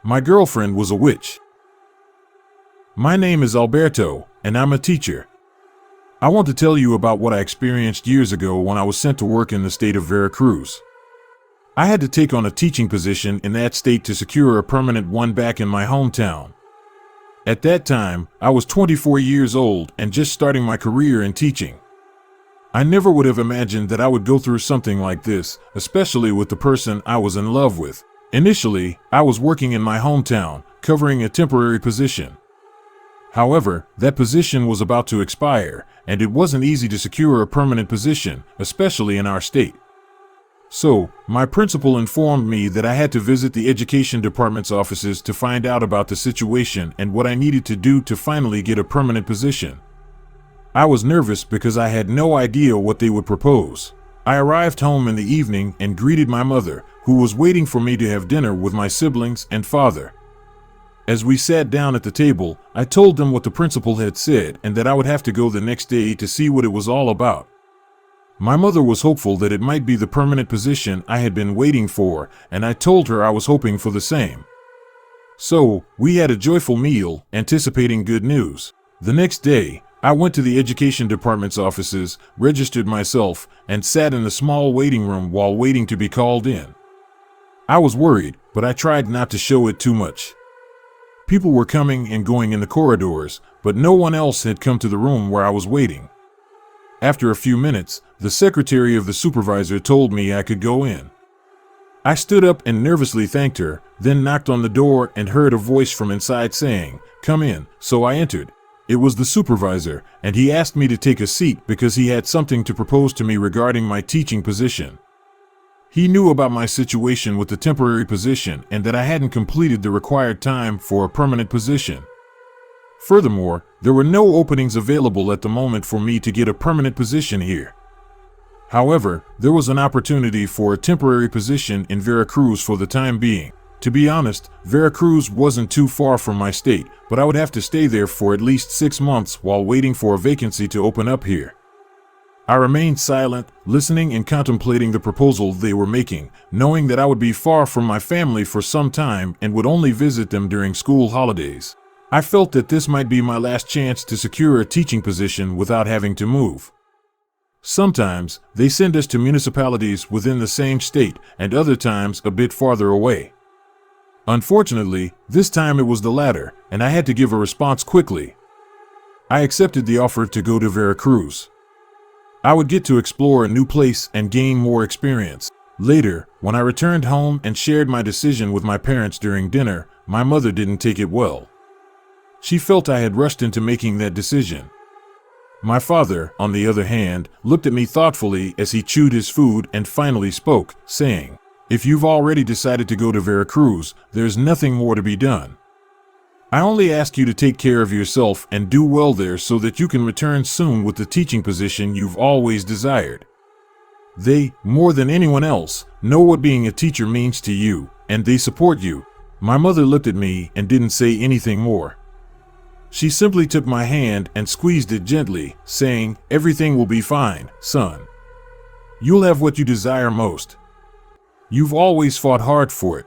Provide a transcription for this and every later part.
My girlfriend was a witch. My name is Alberto, and I'm a teacher. I want to tell you about what I experienced years ago when I was sent to work in the state of Veracruz. I had to take on a teaching position in that state to secure a permanent one back in my hometown. At that time, I was 24 years old and just starting my career in teaching. I never would have imagined that I would go through something like this, especially with the person I was in love with. Initially, I was working in my hometown, covering a temporary position. However, that position was about to expire, and it wasn't easy to secure a permanent position, especially in our state. So, my principal informed me that I had to visit the education department's offices to find out about the situation and what I needed to do to finally get a permanent position. I was nervous because I had no idea what they would propose. I arrived home in the evening and greeted my mother, who was waiting for me to have dinner with my siblings and father. As we sat down at the table, I told them what the principal had said and that I would have to go the next day to see what it was all about. My mother was hopeful that it might be the permanent position I had been waiting for, and I told her I was hoping for the same. So, we had a joyful meal, anticipating good news. The next day, I went to the education department's offices, registered myself, and sat in a small waiting room while waiting to be called in. I was worried, but I tried not to show it too much. People were coming and going in the corridors, but no one else had come to the room where I was waiting. After a few minutes, the secretary of the supervisor told me I could go in. I stood up and nervously thanked her, then knocked on the door and heard a voice from inside saying, "Come in," so I entered. It was the supervisor, and he asked me to take a seat because he had something to propose to me regarding my teaching position. He knew about my situation with the temporary position and that I hadn't completed the required time for a permanent position. Furthermore, there were no openings available at the moment for me to get a permanent position here. However, there was an opportunity for a temporary position in Veracruz for the time being. To be honest, Veracruz wasn't too far from my state, but I would have to stay there for at least 6 months while waiting for a vacancy to open up here. I remained silent, listening and contemplating the proposal they were making, knowing that I would be far from my family for some time and would only visit them during school holidays. I felt that this might be my last chance to secure a teaching position without having to move. Sometimes, they send us to municipalities within the same state, and other times a bit farther away. Unfortunately, this time it was the latter, and I had to give a response quickly. I accepted the offer to go to Veracruz. I would get to explore a new place and gain more experience. Later, when I returned home and shared my decision with my parents during dinner, my mother didn't take it well. She felt I had rushed into making that decision. My father, on the other hand, looked at me thoughtfully as he chewed his food and finally spoke, saying, "If you've already decided to go to Veracruz, there's nothing more to be done. I only ask you to take care of yourself and do well there so that you can return soon with the teaching position you've always desired. They, more than anyone else, know what being a teacher means to you, and they support you." My mother looked at me and didn't say anything more. She simply took my hand and squeezed it gently, saying, "Everything will be fine, son. You'll have what you desire most. You've always fought hard for it."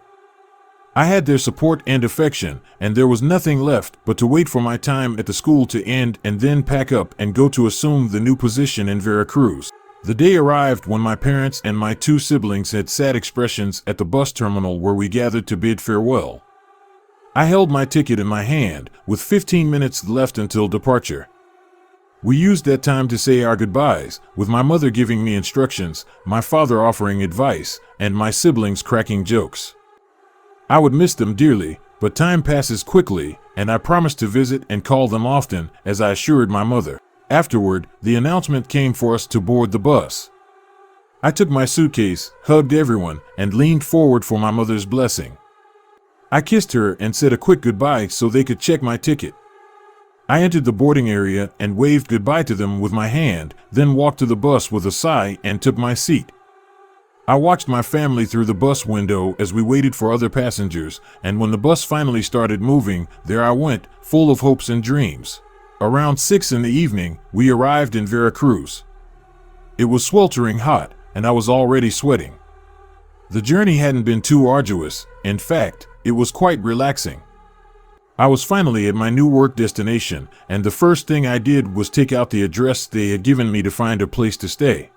I had their support and affection, and there was nothing left but to wait for my time at the school to end and then pack up and go to assume the new position in Veracruz. The day arrived when my parents and my 2 siblings had sad expressions at the bus terminal where we gathered to bid farewell. I held my ticket in my hand, with 15 minutes left until departure. We used that time to say our goodbyes, with my mother giving me instructions, my father offering advice, and my siblings cracking jokes. I would miss them dearly, but time passes quickly, and I promised to visit and call them often, as I assured my mother. Afterward, the announcement came for us to board the bus. I took my suitcase, hugged everyone, and leaned forward for my mother's blessing. I kissed her and said a quick goodbye so they could check my ticket. I entered the boarding area and waved goodbye to them with my hand, then walked to the bus with a sigh and took my seat. I watched my family through the bus window as we waited for other passengers, and when the bus finally started moving, there I went, full of hopes and dreams. Around 6 in the evening, we arrived in Veracruz. It was sweltering hot, and I was already sweating. The journey hadn't been too arduous. In fact, It was quite relaxing. I was finally at my new work destination, and the first thing I did was take out the address they had given me to find a place to stay.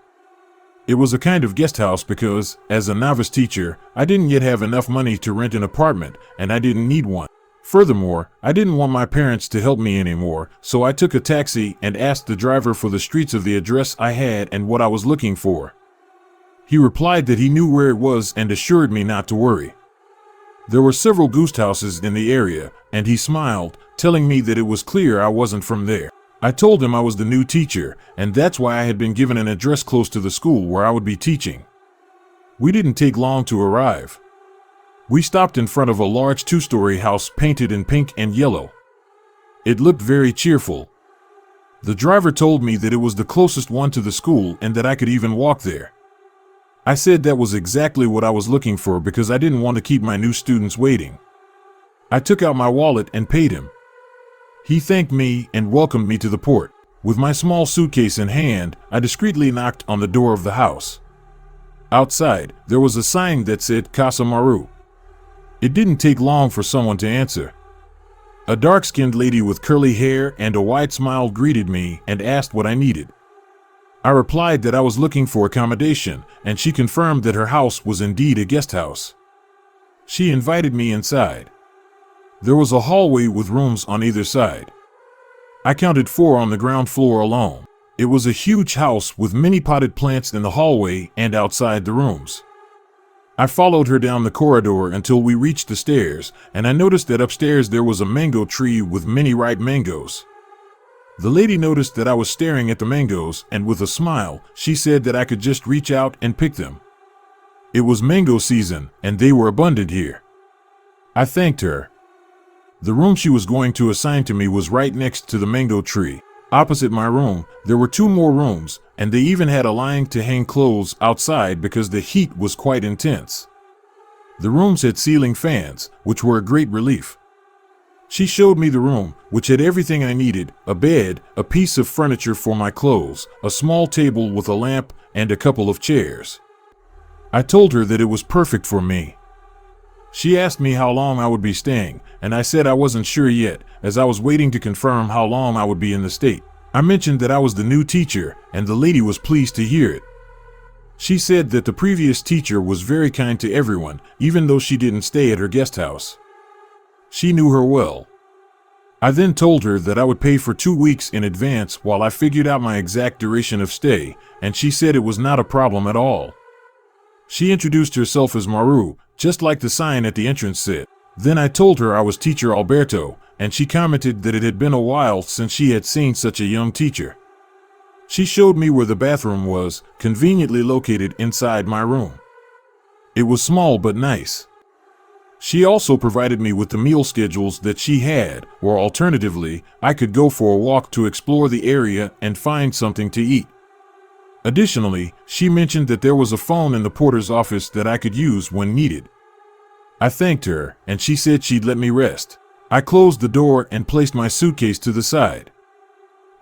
It was a kind of guest house because, as a novice teacher, I didn't yet have enough money to rent an apartment, and I didn't need one. Furthermore, I didn't want my parents to help me anymore, so I took a taxi and asked the driver for the streets of the address I had and what I was looking for. He replied that he knew where it was and assured me not to worry. There were several ghost houses in the area, and he smiled, telling me that it was clear I wasn't from there. I told him I was the new teacher, and that's why I had been given an address close to the school where I would be teaching. We didn't take long to arrive. We stopped in front of a large 2-story house painted in pink and yellow. It looked very cheerful. The driver told me that it was the closest one to the school and that I could even walk there. I said that was exactly what I was looking for because I didn't want to keep my new students waiting. I took out my wallet and paid him. He thanked me and welcomed me to the port. With my small suitcase in hand, I discreetly knocked on the door of the house. Outside, there was a sign that said Casa Maru. It didn't take long for someone to answer. A dark-skinned lady with curly hair and a wide smile greeted me and asked what I needed. I replied that I was looking for accommodation, and she confirmed that her house was indeed a guest house. She invited me inside. There was a hallway with rooms on either side. I counted 4 on the ground floor alone. It was a huge house with many potted plants in the hallway and outside the rooms. I followed her down the corridor until we reached the stairs, and I noticed that upstairs there was a mango tree with many ripe mangoes. The lady noticed that I was staring at the mangoes, and with a smile, she said that I could just reach out and pick them. It was mango season, and they were abundant here. I thanked her. The room she was going to assign to me was right next to the mango tree. Opposite my room, there were 2 more rooms, and they even had a line to hang clothes outside because the heat was quite intense. The rooms had ceiling fans, which were a great relief. She showed me the room, which had everything I needed: a bed, a piece of furniture for my clothes, a small table with a lamp, and a couple of chairs. I told her that it was perfect for me. She asked me how long I would be staying, and I said I wasn't sure yet, as I was waiting to confirm how long I would be in the state. I mentioned that I was the new teacher, and the lady was pleased to hear it. She said that the previous teacher was very kind to everyone, even though she didn't stay at her guest house. She knew her well. I then told her that I would pay for 2 weeks in advance while I figured out my exact duration of stay, and she said it was not a problem at all. She introduced herself as Maru, just like the sign at the entrance said. Then I told her I was teacher Alberto, and she commented that it had been a while since she had seen such a young teacher. She showed me where the bathroom was, conveniently located inside my room. It was small but nice. She also provided me with the meal schedules that she had, or alternatively, I could go for a walk to explore the area and find something to eat. Additionally, she mentioned that there was a phone in the porter's office that I could use when needed. I thanked her, and she said she'd let me rest. I closed the door and placed my suitcase to the side.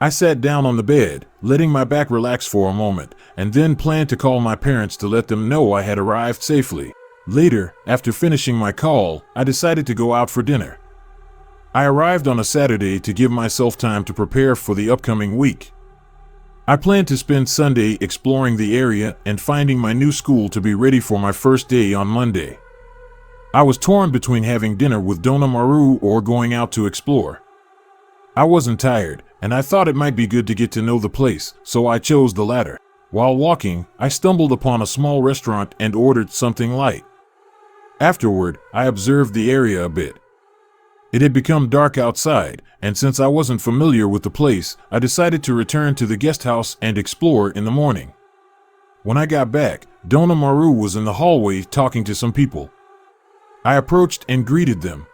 I sat down on the bed, letting my back relax for a moment, and then planned to call my parents to let them know I had arrived safely. Later, after finishing my call, I decided to go out for dinner. I arrived on a Saturday to give myself time to prepare for the upcoming week. I planned to spend Sunday exploring the area and finding my new school to be ready for my first day on Monday. I was torn between having dinner with Dona Maru or going out to explore. I wasn't tired, and I thought it might be good to get to know the place, so I chose the latter. While walking, I stumbled upon a small restaurant and ordered something light. Afterward, I observed the area a bit. It had become dark outside, and since I wasn't familiar with the place, I decided to return to the guest house and explore in the morning. When I got back, Dona Maru was in the hallway talking to some people. I approached and greeted them.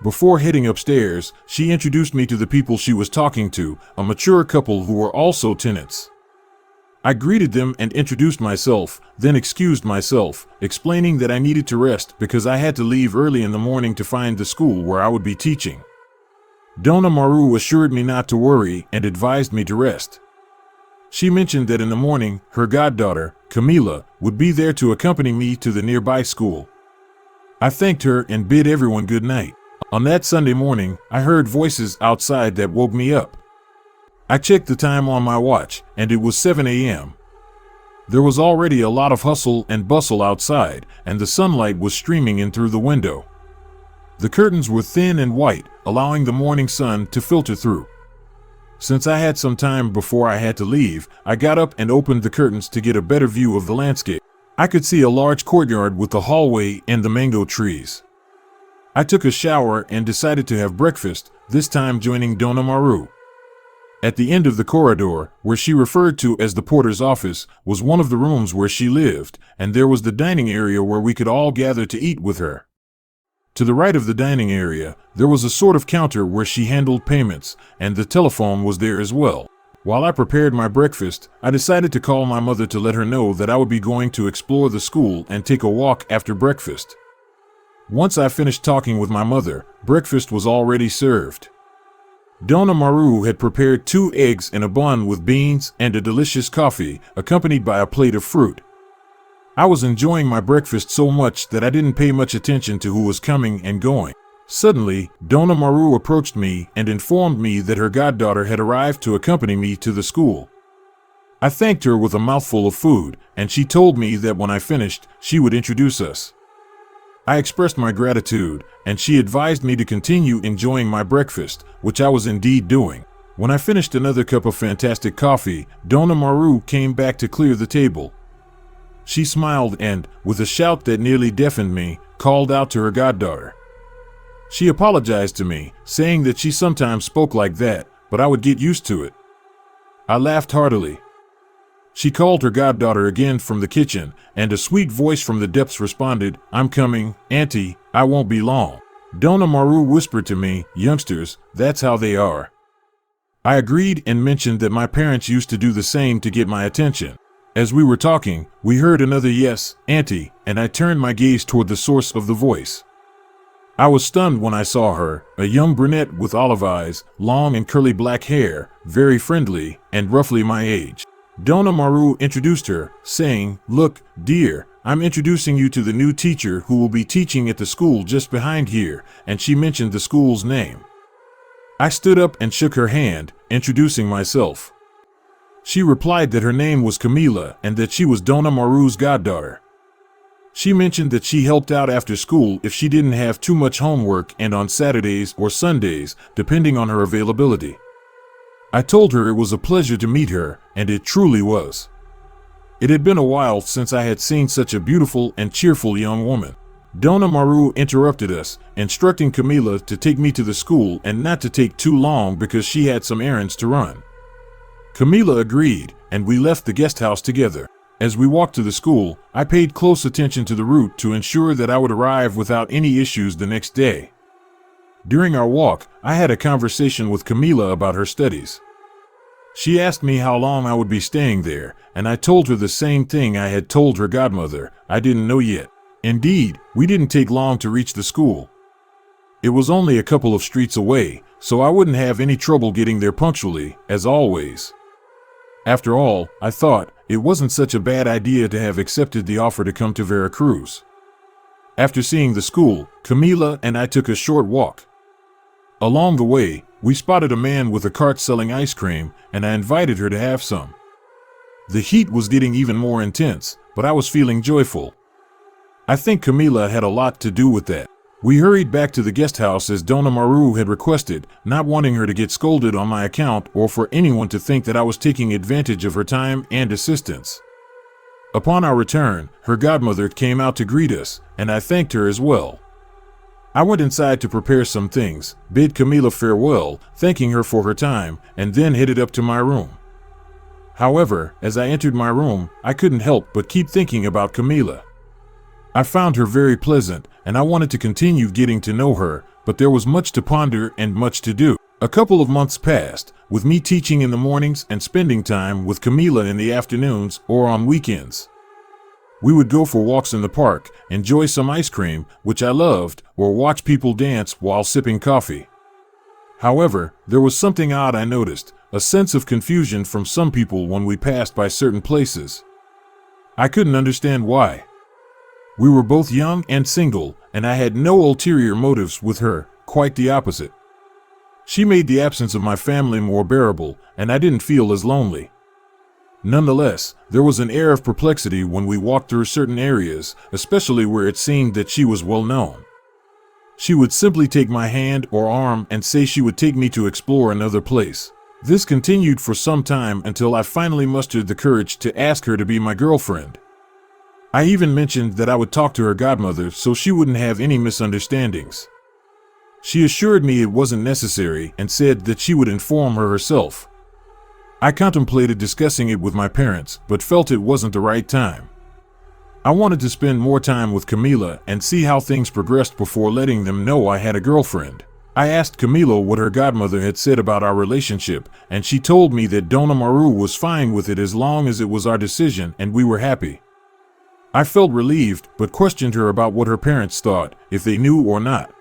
Before heading upstairs, she introduced me to the people she was talking to, a mature couple who were also tenants. I greeted them and introduced myself, then excused myself, explaining that I needed to rest because I had to leave early in the morning to find the school where I would be teaching. Dona Maru assured me not to worry and advised me to rest. She mentioned that in the morning, her goddaughter, Camila, would be there to accompany me to the nearby school. I thanked her and bid everyone good night. On that Sunday morning, I heard voices outside that woke me up. I checked the time on my watch, and it was 7 a.m. There was already a lot of hustle and bustle outside, and the sunlight was streaming in through the window. The curtains were thin and white, allowing the morning sun to filter through. Since I had some time before I had to leave, I got up and opened the curtains to get a better view of the landscape. I could see a large courtyard with the hallway and the mango trees. I took a shower and decided to have breakfast, this time joining Donna Maru. At the end of the corridor, where she referred to as the porter's office, was one of the rooms where she lived, and there was the dining area where we could all gather to eat with her. To the right of the dining area, there was a sort of counter where she handled payments, and the telephone was there as well. While I prepared my breakfast, I decided to call my mother to let her know that I would be going to explore the school and take a walk after breakfast. Once I finished talking with my mother, breakfast was already served. Donna Maru had prepared 2 eggs in a bun with beans and a delicious coffee, accompanied by a plate of fruit. I was enjoying my breakfast so much that I didn't pay much attention to who was coming and going. Suddenly, Donna Maru approached me and informed me that her goddaughter had arrived to accompany me to the school. I thanked her with a mouthful of food, and she told me that when I finished, she would introduce us. I expressed my gratitude, and she advised me to continue enjoying my breakfast, which I was indeed doing. When I finished another cup of fantastic coffee, Donna Maru came back to clear the table. She smiled and, with a shout that nearly deafened me, called out to her goddaughter. She apologized to me, saying that she sometimes spoke like that, but I would get used to it. I laughed heartily. She called her goddaughter again from the kitchen, and a sweet voice from the depths responded, "I'm coming, Auntie, I won't be long." Donna Maru whispered to me, "Youngsters, that's how they are." I agreed and mentioned that my parents used to do the same to get my attention. As we were talking, we heard another "Yes, Auntie," and I turned my gaze toward the source of the voice. I was stunned when I saw her, a young brunette with olive eyes, long and curly black hair, very friendly, and roughly my age. Donna Maru introduced her, saying, "Look, dear, I'm introducing you to the new teacher who will be teaching at the school just behind here," and she mentioned the school's name. I stood up and shook her hand, introducing myself. She replied that her name was Camila and that she was Donna Maru's goddaughter. She mentioned that she helped out after school if she didn't have too much homework and on Saturdays or Sundays, depending on her availability. I told her it was a pleasure to meet her, and it truly was. It had been a while since I had seen such a beautiful and cheerful young woman. Donna Maru interrupted us, instructing Camila to take me to the school and not to take too long because she had some errands to run. Camila agreed, and we left the guest house together. As we walked to the school, I paid close attention to the route to ensure that I would arrive without any issues the next day. During our walk, I had a conversation with Camila about her studies. She asked me how long I would be staying there, and I told her the same thing I had told her godmother, I didn't know yet. Indeed, we didn't take long to reach the school. It was only a couple of streets away, so I wouldn't have any trouble getting there punctually, as always. After all, I thought, it wasn't such a bad idea to have accepted the offer to come to Veracruz. After seeing the school, Camila and I took a short walk. Along the way, we spotted a man with a cart selling ice cream, and I invited her to have some. The heat was getting even more intense, but I was feeling joyful. I think Camila had a lot to do with that. We hurried back to the guest house as Donna Maru had requested, not wanting her to get scolded on my account or for anyone to think that I was taking advantage of her time and assistance. Upon our return, her godmother came out to greet us, and I thanked her as well. I went inside to prepare some things, bid Camila farewell, thanking her for her time, and then headed up to my room. However, as I entered my room, I couldn't help but keep thinking about Camila. I found her very pleasant, and I wanted to continue getting to know her, but there was much to ponder and much to do. A couple of months passed, with me teaching in the mornings and spending time with Camila in the afternoons or on weekends. We would go for walks in the park, enjoy some ice cream, which I loved, or watch people dance while sipping coffee. However, there was something odd I noticed, a sense of confusion from some people when we passed by certain places. I couldn't understand why. We were both young and single, and I had no ulterior motives with her, quite the opposite. She made the absence of my family more bearable, and I didn't feel as lonely. Nonetheless, there was an air of perplexity when we walked through certain areas, especially where it seemed that she was well known. She would simply take my hand or arm and say she would take me to explore another place. This continued for some time until I finally mustered the courage to ask her to be my girlfriend. I even mentioned that I would talk to her godmother so she wouldn't have any misunderstandings. She assured me it wasn't necessary and said that she would inform her herself. I contemplated discussing it with my parents, but felt it wasn't the right time. I wanted to spend more time with Camila and see how things progressed before letting them know I had a girlfriend. I asked Camila what her godmother had said about our relationship, and she told me that Dona Maru was fine with it as long as it was our decision and we were happy. I felt relieved, but questioned her about what her parents thought, if they knew or not.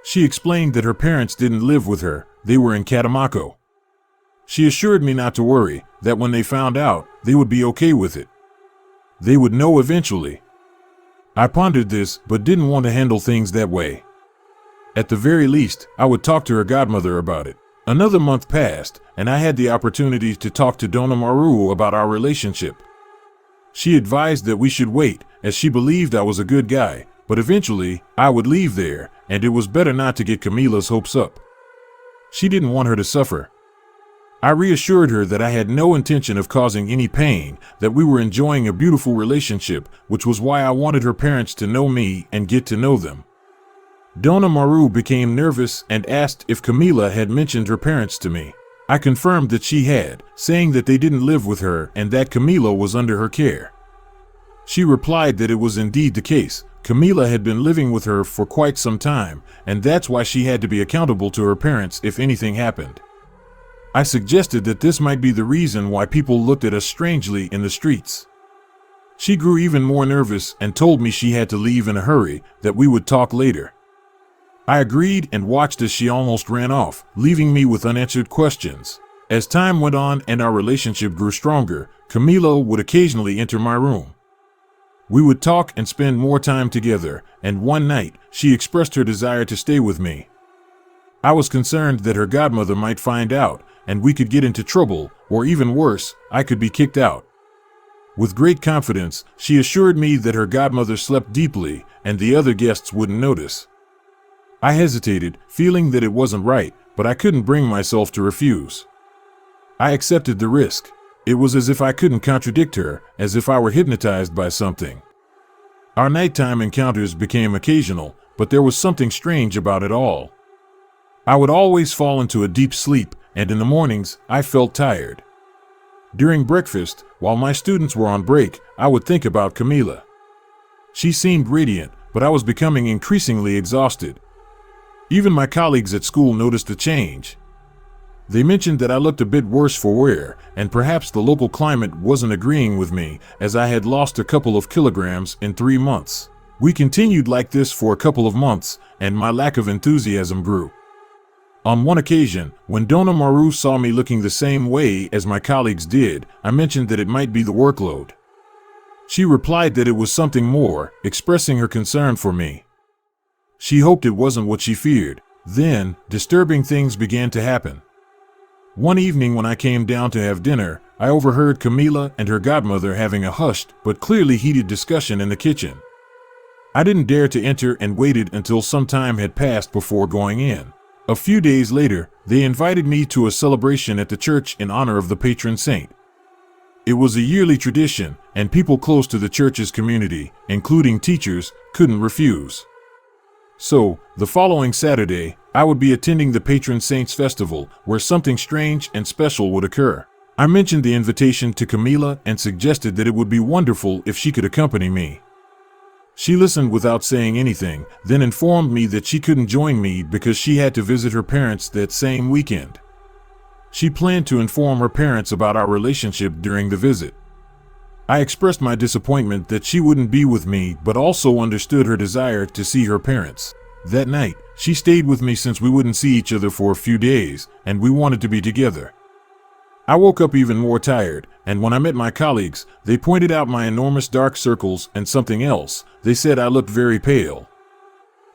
She explained that her parents didn't live with her, they were in Catemaco. She assured me not to worry, that when they found out, they would be okay with it. They would know eventually. I pondered this, but didn't want to handle things that way. At the very least, I would talk to her godmother about it. Another month passed, and I had the opportunity to talk to Dona Maru about our relationship. She advised that we should wait, as she believed I was a good guy, but eventually, I would leave there, and it was better not to get Camila's hopes up. She didn't want her to suffer. I reassured her that I had no intention of causing any pain, that we were enjoying a beautiful relationship, which was why I wanted her parents to know me and get to know them. Dona Maru became nervous and asked if Camila had mentioned her parents to me. I confirmed that she had, saying that they didn't live with her and that Camila was under her care. She replied that it was indeed the case. Camila had been living with her for quite some time, and that's why she had to be accountable to her parents if anything happened. I suggested that this might be the reason why people looked at us strangely in the streets. She grew even more nervous and told me she had to leave in a hurry, that we would talk later. I agreed and watched as she almost ran off, leaving me with unanswered questions. As time went on and our relationship grew stronger, Camila would occasionally enter my room. We would talk and spend more time together, and one night, she expressed her desire to stay with me. I was concerned that her godmother might find out, and we could get into trouble, or even worse, I could be kicked out. With great confidence, she assured me that her godmother slept deeply, and the other guests wouldn't notice. I hesitated, feeling that it wasn't right, but I couldn't bring myself to refuse. I accepted the risk. It was as if I couldn't contradict her, as if I were hypnotized by something. Our nighttime encounters became occasional, but there was something strange about it all. I would always fall into a deep sleep, and in the mornings, I felt tired. During breakfast, while my students were on break, I would think about Camila. She seemed radiant, but I was becoming increasingly exhausted. Even my colleagues at school noticed the change. They mentioned that I looked a bit worse for wear, and perhaps the local climate wasn't agreeing with me, as I had lost a couple of kilograms in 3 months. We continued like this for a couple of months, and my lack of enthusiasm grew. On one occasion, when Dona Maru saw me looking the same way as my colleagues did, I mentioned that it might be the workload. She replied that it was something more, expressing her concern for me. She hoped it wasn't what she feared. Then, disturbing things began to happen. One evening when I came down to have dinner, I overheard Camila and her godmother having a hushed but clearly heated discussion in the kitchen. I didn't dare to enter and waited until some time had passed before going in. A few days later, they invited me to a celebration at the church in honor of the patron saint. It was a yearly tradition, and people close to the church's community, including teachers, couldn't refuse. So, the following Saturday, I would be attending the patron saint's festival, where something strange and special would occur. I mentioned the invitation to Camila and suggested that it would be wonderful if she could accompany me. She listened without saying anything, then informed me that she couldn't join me because she had to visit her parents that same weekend. She planned to inform her parents about our relationship during the visit. I expressed my disappointment that she wouldn't be with me, but also understood her desire to see her parents. That night, she stayed with me since we wouldn't see each other for a few days, and we wanted to be together. I woke up even more tired, and when I met my colleagues, they pointed out my enormous dark circles and something else. They said I looked very pale.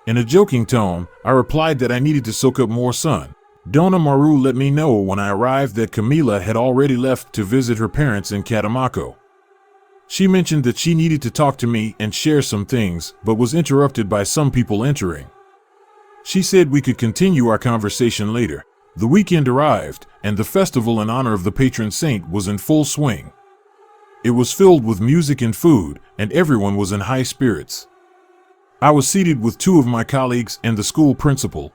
In a joking tone, I replied that I needed to soak up more sun. Donna Maru let me know when I arrived that Camila had already left to visit her parents in Catemaco. She mentioned that she needed to talk to me and share some things, but was interrupted by some people entering. She said we could continue our conversation later. The weekend arrived, and the festival in honor of the patron saint was in full swing. It was filled with music and food, and everyone was in high spirits. I was seated with two of my colleagues and the school principal.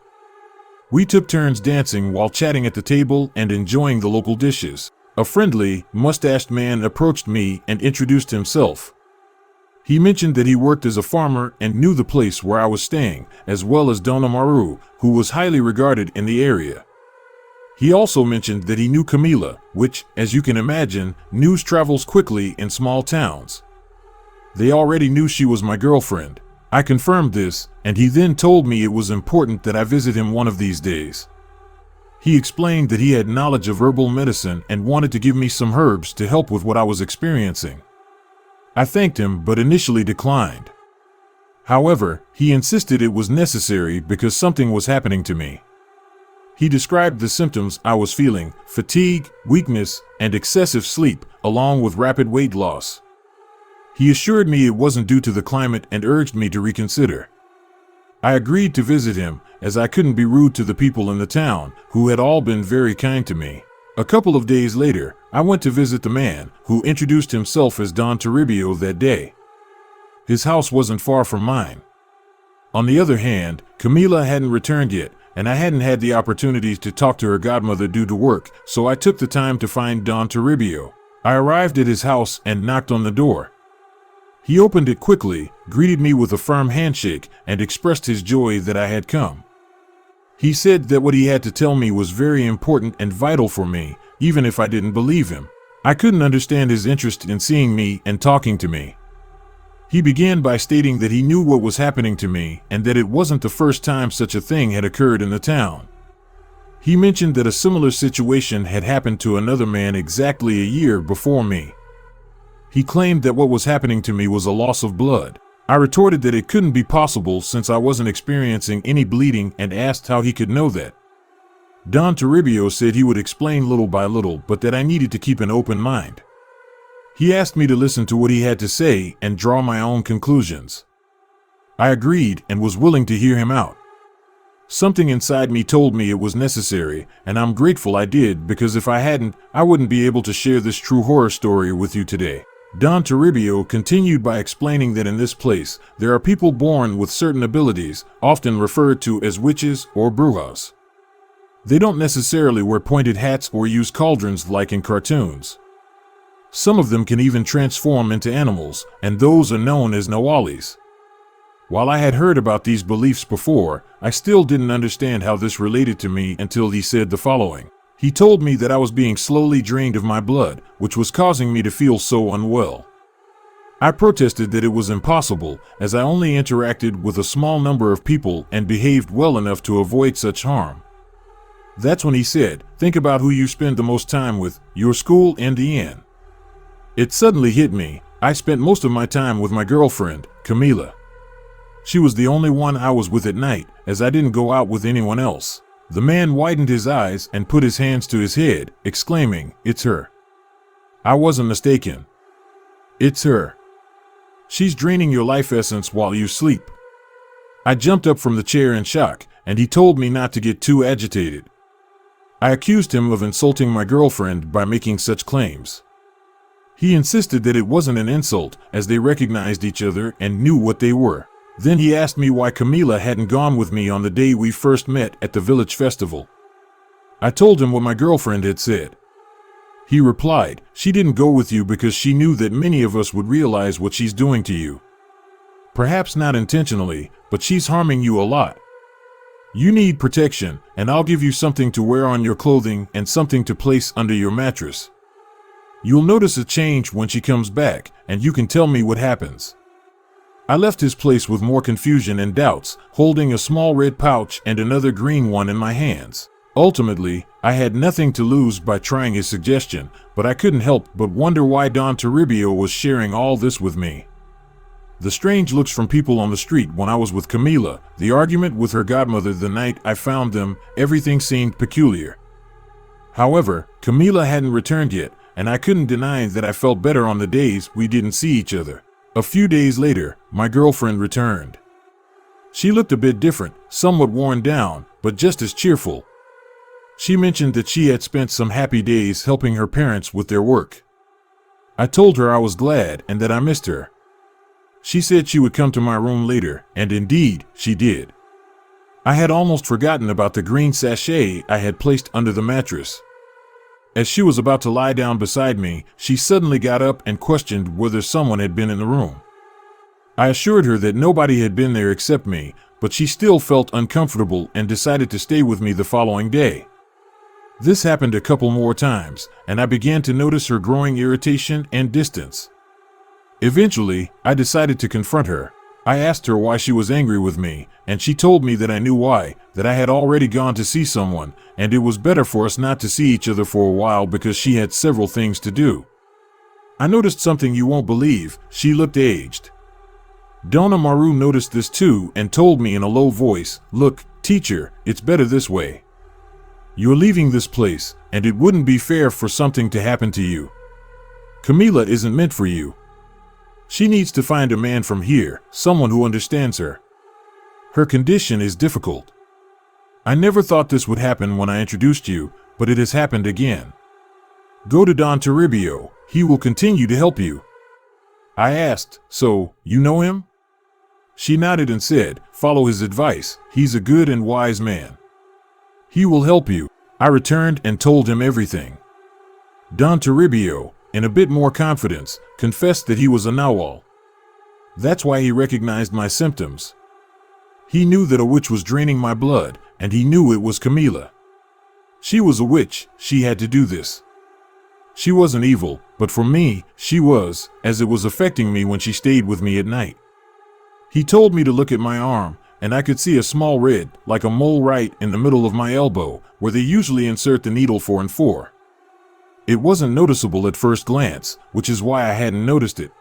We took turns dancing while chatting at the table and enjoying the local dishes. A friendly, mustached man approached me and introduced himself. He mentioned that he worked as a farmer and knew the place where I was staying, as well as Donna Maru, who was highly regarded in the area. He also mentioned that he knew Camila, which, as you can imagine, news travels quickly in small towns. They already knew she was my girlfriend. I confirmed this, and he then told me it was important that I visit him one of these days. He explained that he had knowledge of herbal medicine and wanted to give me some herbs to help with what I was experiencing. I thanked him but initially declined. However, he insisted it was necessary because something was happening to me. He described the symptoms I was feeling: fatigue, weakness, and excessive sleep, along with rapid weight loss. He assured me it wasn't due to the climate and urged me to reconsider. I agreed to visit him, as I couldn't be rude to the people in the town, who had all been very kind to me. A couple of days later, I went to visit the man, who introduced himself as Don Toribio that day. His house wasn't far from mine. On the other hand, Camila hadn't returned yet, and I hadn't had the opportunity to talk to her godmother due to work, so I took the time to find Don Toribio. I arrived at his house and knocked on the door. He opened it quickly, greeted me with a firm handshake, and expressed his joy that I had come. He said that what he had to tell me was very important and vital for me, even if I didn't believe him. I couldn't understand his interest in seeing me and talking to me. He began by stating that he knew what was happening to me and that it wasn't the first time such a thing had occurred in the town. He mentioned that a similar situation had happened to another man exactly a year before me. He claimed that what was happening to me was a loss of blood. I retorted that it couldn't be possible since I wasn't experiencing any bleeding and asked how he could know that. Don Toribio said he would explain little by little, but that I needed to keep an open mind. He asked me to listen to what he had to say and draw my own conclusions. I agreed and was willing to hear him out. Something inside me told me it was necessary, and I'm grateful I did, because if I hadn't, I wouldn't be able to share this true horror story with you today. Don Toribio continued by explaining that in this place, there are people born with certain abilities, often referred to as witches or brujas. They don't necessarily wear pointed hats or use cauldrons like in cartoons. Some of them can even transform into animals, and those are known as nawalis. While I had heard about these beliefs before, I still didn't understand how this related to me until he said the following. He told me that I was being slowly drained of my blood, which was causing me to feel so unwell. I protested that it was impossible, as I only interacted with a small number of people and behaved well enough to avoid such harm. That's when he said, "Think about who you spend the most time with, your school and the inn." It suddenly hit me. I spent most of my time with my girlfriend, Camila. She was the only one I was with at night, as I didn't go out with anyone else. The man widened his eyes and put his hands to his head, exclaiming, "It's her." I wasn't mistaken. It's her. She's draining your life essence while you sleep. I jumped up from the chair in shock, and he told me not to get too agitated. I accused him of insulting my girlfriend by making such claims. He insisted that it wasn't an insult, as they recognized each other and knew what they were. Then he asked me why Camila hadn't gone with me on the day we first met at the village festival. I told him what my girlfriend had said. He replied, "She didn't go with you because she knew that many of us would realize what she's doing to you. Perhaps not intentionally, but she's harming you a lot. You need protection, and I'll give you something to wear on your clothing and something to place under your mattress. You'll notice a change when she comes back, and you can tell me what happens." I left his place with more confusion and doubts, holding a small red pouch and another green one in my hands. Ultimately, I had nothing to lose by trying his suggestion, but I couldn't help but wonder why Don Toribio was sharing all this with me. The strange looks from people on the street when I was with Camila, the argument with her godmother the night I found them, everything seemed peculiar. However, Camila hadn't returned yet, and I couldn't deny that I felt better on the days we didn't see each other. A few days later, my girlfriend returned. She looked a bit different, somewhat worn down, but just as cheerful. She mentioned that she had spent some happy days helping her parents with their work. I told her I was glad and that I missed her. She said she would come to my room later, and indeed, she did. I had almost forgotten about the green sachet I had placed under the mattress. As she was about to lie down beside me, she suddenly got up and questioned whether someone had been in the room. I assured her that nobody had been there except me, but she still felt uncomfortable and decided to stay with me the following day. This happened a couple more times, and I began to notice her growing irritation and distance. Eventually, I decided to confront her. I asked her why she was angry with me, and she told me that I knew why, that I had already gone to see someone, and it was better for us not to see each other for a while because she had several things to do. I noticed something you won't believe. She looked aged. Donna Maru noticed this too and told me in a low voice, "Look, teacher, it's better this way. You're leaving this place, and it wouldn't be fair for something to happen to you. Camila isn't meant for you. She needs to find a man from here, someone who understands her. Her condition is difficult. I never thought this would happen when I introduced you, but it has happened again. Go to Don Toribio. He will continue to help you." I asked, "So, you know him?" She nodded and said, "Follow his advice. He's a good and wise man. He will help you." I returned and told him everything. Don Toribio, in a bit more confidence, confessed that he was a Nawal. That's why he recognized my symptoms. He knew that a witch was draining my blood, and he knew it was Camila. She was a witch, she had to do this. She wasn't evil, but for me, she was, as it was affecting me when she stayed with me at night. He told me to look at my arm, and I could see a small red, like a mole right in the middle of my elbow, where they usually insert the needle 4 and 4. It wasn't noticeable at first glance, which is why I hadn't noticed it.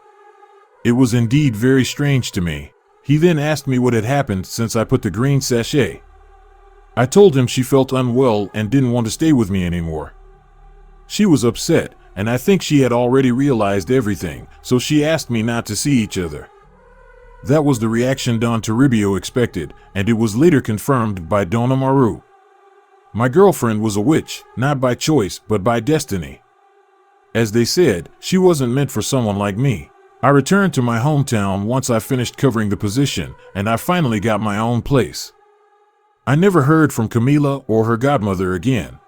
It was indeed very strange to me. He then asked me what had happened since I put the green sachet. I told him she felt unwell and didn't want to stay with me anymore. She was upset, and I think she had already realized everything, so she asked me not to see each other. That was the reaction Don Toribio expected, and it was later confirmed by Donna Maru. My girlfriend was a witch, not by choice, but by destiny. As they said, she wasn't meant for someone like me. I returned to my hometown once I finished covering the position, and I finally got my own place. I never heard from Camila or her godmother again.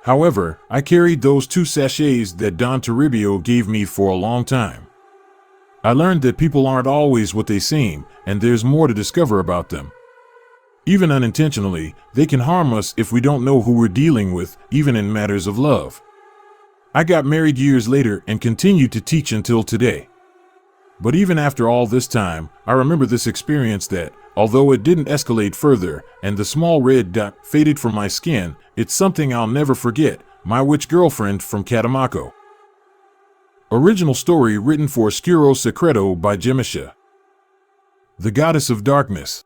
However, I carried those 2 sachets that Don Toribio gave me for a long time. I learned that people aren't always what they seem, and there's more to discover about them. Even unintentionally, they can harm us if we don't know who we're dealing with, even in matters of love. I got married years later and continued to teach until today. But even after all this time, I remember this experience that, although it didn't escalate further and the small red dot faded from my skin, it's something I'll never forget, my witch girlfriend from Catemaco. Original story written for Sciro Secreto by Gemisha. The Goddess of Darkness.